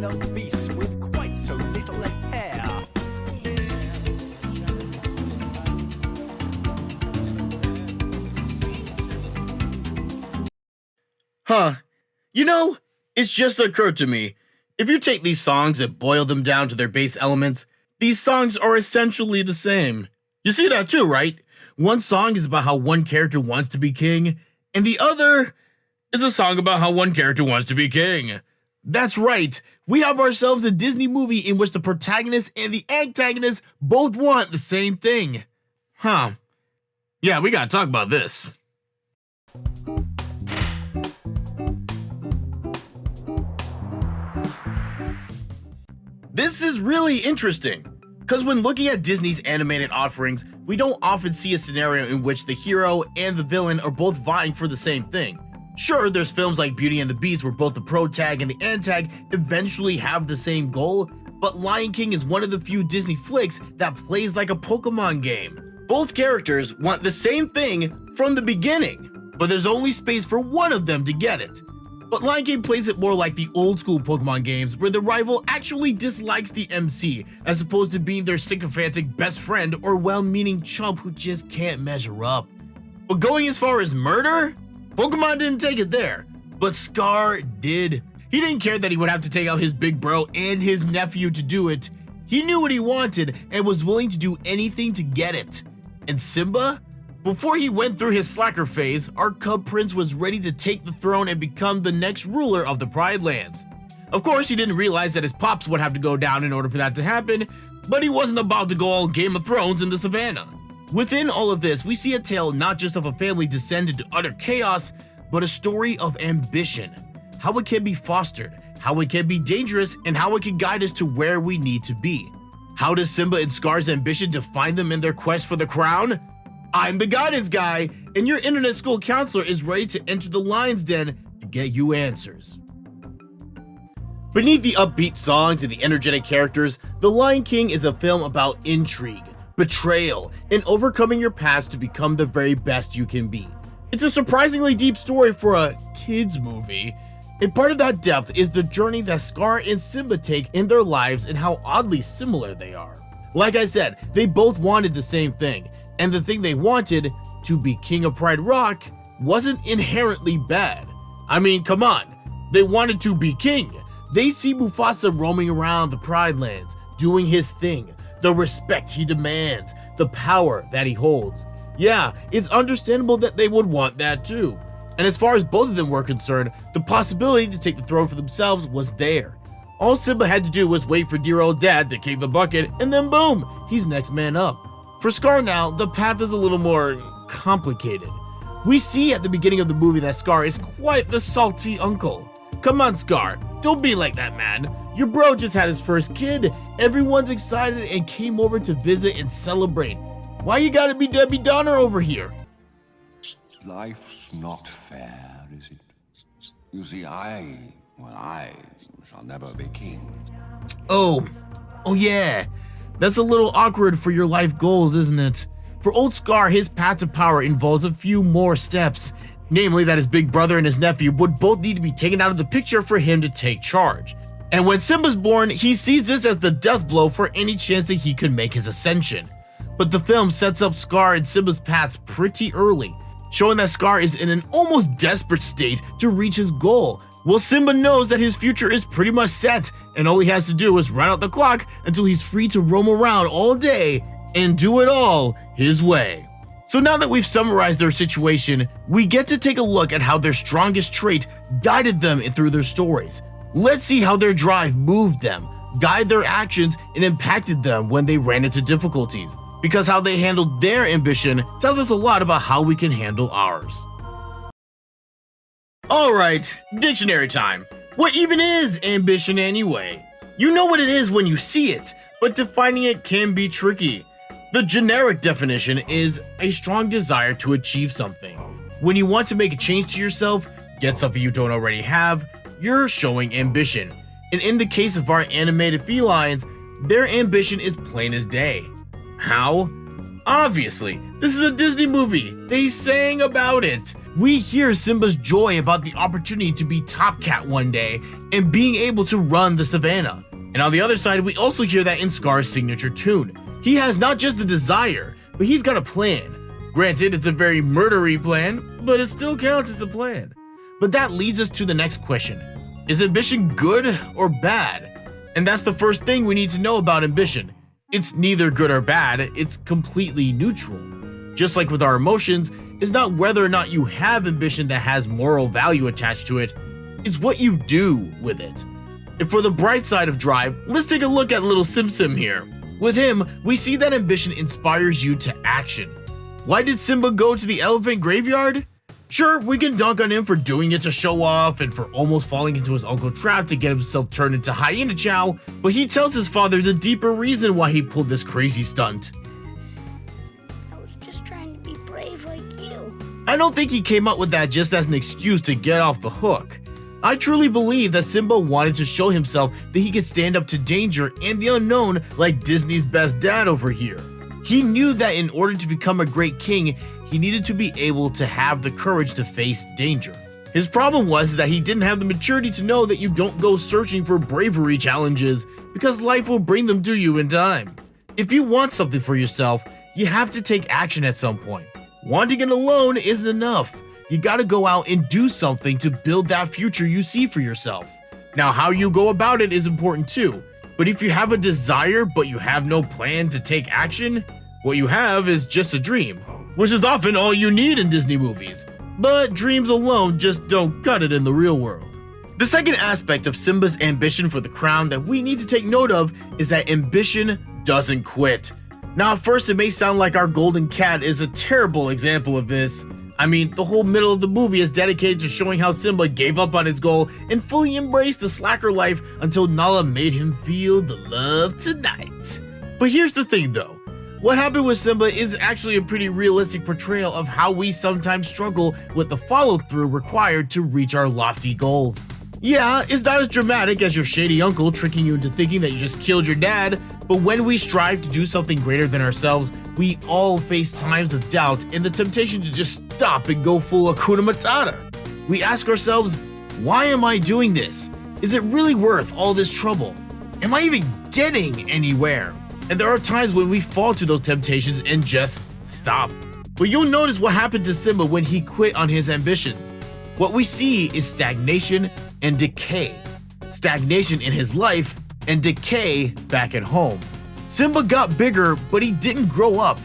the beast with quite so little hair. Huh. You know, it's just occurred to me. If you take these songs and boil them down to their base elements, these songs are essentially the same. You see that too, right? One song is about how one character wants to be king, and the other is a song about how one character wants to be king. That's right, we have ourselves a Disney movie in which the protagonist and the antagonist both want the same thing. Huh. Yeah, we gotta talk about this. This is really interesting, because when looking at Disney's animated offerings, we don't often see a scenario in which the hero and the villain are both vying for the same thing. Sure, there's films like Beauty and the Beast where both the protag and the antag eventually have the same goal, but Lion King is one of the few Disney flicks that plays like a Pokemon game. Both characters want the same thing from the beginning, but there's only space for one of them to get it. But Lion King plays it more like the old school Pokemon games where the rival actually dislikes the MC as opposed to being their sycophantic best friend or well-meaning chump who just can't measure up. But going as far as murder? Pokemon didn't take it there, but Scar did. He didn't care that he would have to take out his big bro and his nephew to do it. He knew what he wanted and was willing to do anything to get it. And Simba? Before he went through his slacker phase, our cub prince was ready to take the throne and become the next ruler of the Pride Lands. Of course, he didn't realize that his pops would have to go down in order for that to happen, but he wasn't about to go all Game of Thrones in the savannah. Within all of this, we see a tale not just of a family descended to utter chaos, but a story of ambition. How it can be fostered, how it can be dangerous, and how it can guide us to where we need to be. How does Simba and Scar's ambition define them in their quest for the crown? I'm the guidance guy, and your internet school counselor is ready to enter the lion's den to get you answers. Beneath the upbeat songs and the energetic characters, The Lion King is a film about intrigue, betrayal, and overcoming your past to become the very best you can be. It's a surprisingly deep story for a kids movie, and part of that depth is the journey that Scar and Simba take in their lives and how oddly similar they are. Like I said, they both wanted the same thing, and the thing they wanted, to be King of Pride Rock, wasn't inherently bad. I mean, come on, they wanted to be king. They see Mufasa roaming around the Pride Lands, doing his thing, the respect he demands, the power that he holds. Yeah, it's understandable that they would want that too. And as far as both of them were concerned, the possibility to take the throne for themselves was there. All Simba had to do was wait for dear old dad to kick the bucket, and then boom, he's next man up. For Scar now, the path is a little more complicated. We see at the beginning of the movie that Scar is quite the salty uncle. Come on, Scar, don't be like that, man. Your bro just had his first kid, everyone's excited and came over to visit and celebrate. Why you gotta be Debbie Downer over here? Life's not fair, is it? You see, I shall never be king. Oh yeah. That's a little awkward for your life goals, isn't it? For old Scar, his path to power involves a few more steps, namely that his big brother and his nephew would both need to be taken out of the picture for him to take charge. And when Simba's born, he sees this as the death blow for any chance that he could make his ascension. But the film sets up Scar and Simba's paths pretty early, showing that Scar is in an almost desperate state to reach his goal, while Simba knows that his future is pretty much set, and all he has to do is run out the clock until he's free to roam around all day and do it all his way. So now that we've summarized their situation, we get to take a look at how their strongest trait guided them through their stories. Let's see how their drive moved them, guided their actions, and impacted them when they ran into difficulties. Because how they handled their ambition tells us a lot about how we can handle ours. Alright, dictionary time. What even is ambition anyway? You know what it is when you see it, but defining it can be tricky. The generic definition is a strong desire to achieve something. When you want to make a change to yourself, get something you don't already have, you're showing ambition. And in the case of our animated felines, their ambition is plain as day. How? Obviously, this is a Disney movie. They sang about it. We hear Simba's joy about the opportunity to be top cat one day and being able to run the savannah. And on the other side, we also hear that in Scar's signature tune. He has not just the desire, but he's got a plan. Granted, it's a very murdery plan, but it still counts as a plan. But that leads us to the next question. Is ambition good or bad? And that's the first thing we need to know about ambition. It's neither good or bad, it's completely neutral. Just like with our emotions, it's not whether or not you have ambition that has moral value attached to it, it's what you do with it. And for the bright side of drive, let's take a look at little Sim here. With him, we see that ambition inspires you to action. Why did Simba go to the elephant graveyard? Sure, we can dunk on him for doing it to show off and for almost falling into his uncle's trap to get himself turned into hyena chow, but he tells his father the deeper reason why he pulled this crazy stunt. I was just trying to be brave like you. I don't think he came up with that just as an excuse to get off the hook. I truly believe that Simba wanted to show himself that he could stand up to danger and the unknown like Disney's best dad over here. He knew that in order to become a great king, he needed to be able to have the courage to face danger. His problem was that he didn't have the maturity to know that you don't go searching for bravery challenges because life will bring them to you in time. If you want something for yourself, you have to take action at some point. Wanting it alone isn't enough. You gotta go out and do something to build that future you see for yourself. Now, how you go about it is important too. But if you have a desire but you have no plan to take action, what you have is just a dream, which is often all you need in Disney movies. But dreams alone just don't cut it in the real world. The second aspect of Simba's ambition for the crown that we need to take note of is that ambition doesn't quit. Now, at first it may sound like our golden cat is a terrible example of this. I mean, the whole middle of the movie is dedicated to showing how Simba gave up on his goal and fully embraced the slacker life until Nala made him feel the love tonight. But here's the thing though. What happened with Simba is actually a pretty realistic portrayal of how we sometimes struggle with the follow-through required to reach our lofty goals. Yeah, it's not as dramatic as your shady uncle tricking you into thinking that you just killed your dad, but when we strive to do something greater than ourselves, we all face times of doubt and the temptation to just stop and go full Hakuna Matata. We ask ourselves, why am I doing this? Is it really worth all this trouble? Am I even getting anywhere? And there are times when we fall to those temptations and just stop. But you'll notice what happened to Simba when he quit on his ambitions. What we see is stagnation and decay. Stagnation in his life and decay back at home. Simba got bigger, but he didn't grow up.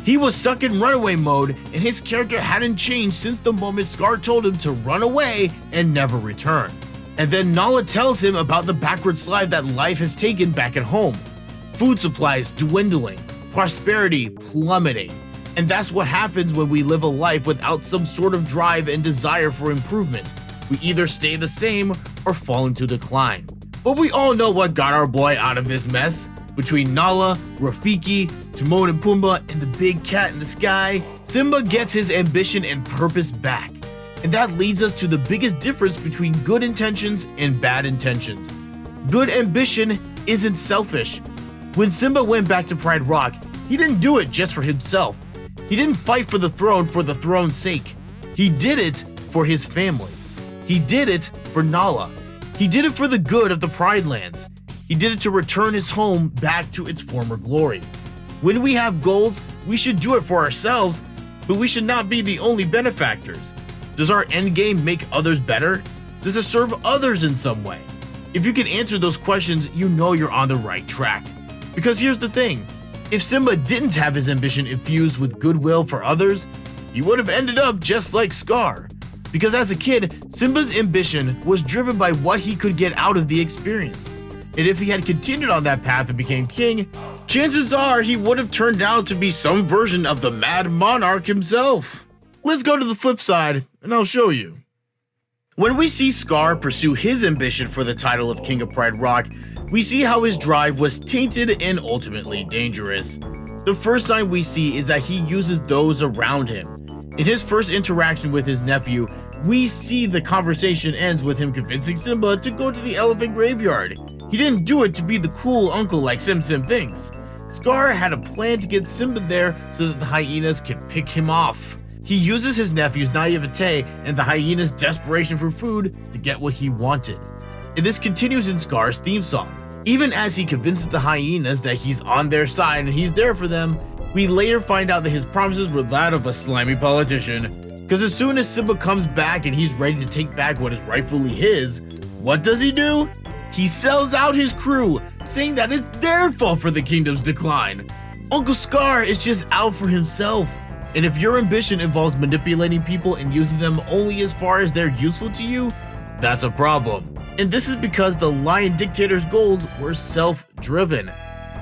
He was stuck in runaway mode, and his character hadn't changed since the moment Scar told him to run away and never return. And then Nala tells him about the backward slide that life has taken back at home. Food supplies dwindling, prosperity plummeting. And that's what happens when we live a life without some sort of drive and desire for improvement. We either stay the same or fall into decline. But we all know what got our boy out of this mess. Between Nala, Rafiki, Timon and Pumbaa, and the big cat in the sky, Simba gets his ambition and purpose back. And that leads us to the biggest difference between good intentions and bad intentions. Good ambition isn't selfish. When Simba went back to Pride Rock, he didn't do it just for himself. He didn't fight for the throne's sake. He did it for his family. He did it for Nala. He did it for the good of the Pride Lands. He did it to return his home back to its former glory. When we have goals, we should do it for ourselves, but we should not be the only benefactors. Does our endgame make others better? Does it serve others in some way? If you can answer those questions, you know you're on the right track. Because here's the thing, if Simba didn't have his ambition infused with goodwill for others, he would have ended up just like Scar. Because as a kid, Simba's ambition was driven by what he could get out of the experience. And if he had continued on that path and became king, chances are he would have turned out to be some version of the Mad Monarch himself. Let's go to the flip side, and I'll show you. When we see Scar pursue his ambition for the title of King of Pride Rock, we see how his drive was tainted and ultimately dangerous. The first sign we see is that he uses those around him. In his first interaction with his nephew, we see the conversation ends with him convincing Simba to go to the elephant graveyard. He didn't do it to be the cool uncle like Sim thinks. Scar had a plan to get Simba there so that the hyenas could pick him off. He uses his nephew's naivete and the hyena's desperation for food to get what he wanted. And this continues in Scar's theme song. Even as he convinces the hyenas that he's on their side and he's there for them, we later find out that his promises were that of a slimy politician. Because as soon as Simba comes back and he's ready to take back what is rightfully his, what does he do? He sells out his crew, saying that it's their fault for the kingdom's decline. Uncle Scar is just out for himself. And if your ambition involves manipulating people and using them only as far as they're useful to you, that's a problem. And this is because the lion dictator's goals were self-driven.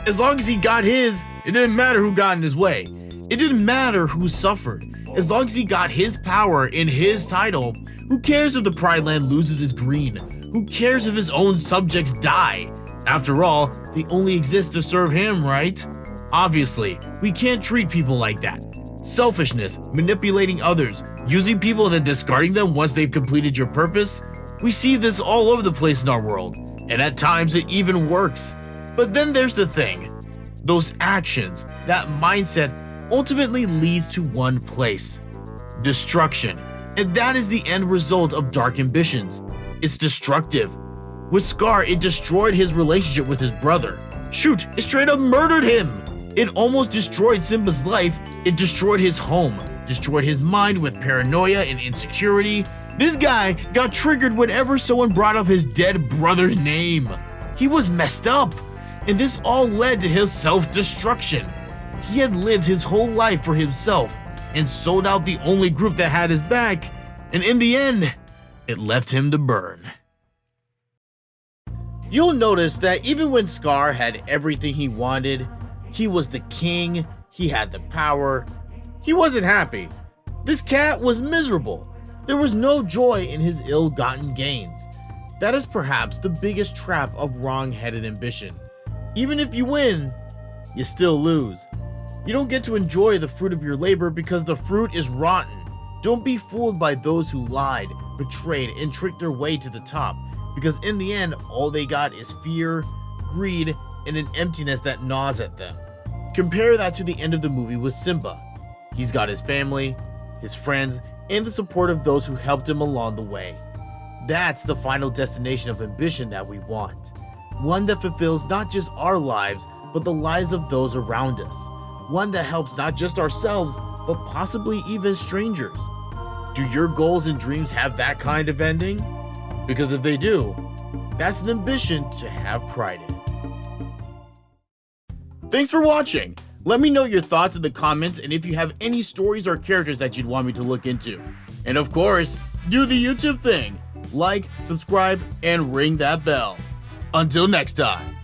As long as he got his, it didn't matter who got in his way. It didn't matter who suffered. As long as he got his power in his title, who cares if the Pride Land loses its green? Who cares if his own subjects die? After all, they only exist to serve him, right? Obviously, we can't treat people like that. Selfishness, manipulating others, using people and then discarding them once they've completed your purpose. We see this all over the place in our world, and at times it even works. But then there's the thing. Those actions, that mindset, ultimately leads to one place: destruction. And that is the end result of dark ambitions. It's destructive. With Scar, it destroyed his relationship with his brother. Shoot, it straight up murdered him. It almost destroyed Simba's life. It destroyed his home, destroyed his mind with paranoia and insecurity. This guy got triggered whenever someone brought up his dead brother's name. He was messed up, and this all led to his self-destruction. He had lived his whole life for himself and sold out the only group that had his back, and in the end, it left him to burn. You'll notice that even when Scar had everything he wanted, he was the king, he had the power, he wasn't happy. This cat was miserable. There was no joy in his ill-gotten gains. That is perhaps the biggest trap of wrong-headed ambition. Even if you win, you still lose. You don't get to enjoy the fruit of your labor because the fruit is rotten. Don't be fooled by those who lied, betrayed, and tricked their way to the top, because in the end, all they got is fear, greed, and an emptiness that gnaws at them. Compare that to the end of the movie with Simba. He's got his family, his friends, and the support of those who helped him along the way. That's the final destination of ambition that we want. One that fulfills not just our lives, but the lives of those around us. One that helps not just ourselves, but possibly even strangers. Do your goals and dreams have that kind of ending? Because if they do, that's an ambition to have pride in. Thanks for watching. Let me know your thoughts in the comments and if you have any stories or characters that you'd want me to look into. And of course, do the YouTube thing. Like, subscribe, and ring that bell. Until next time.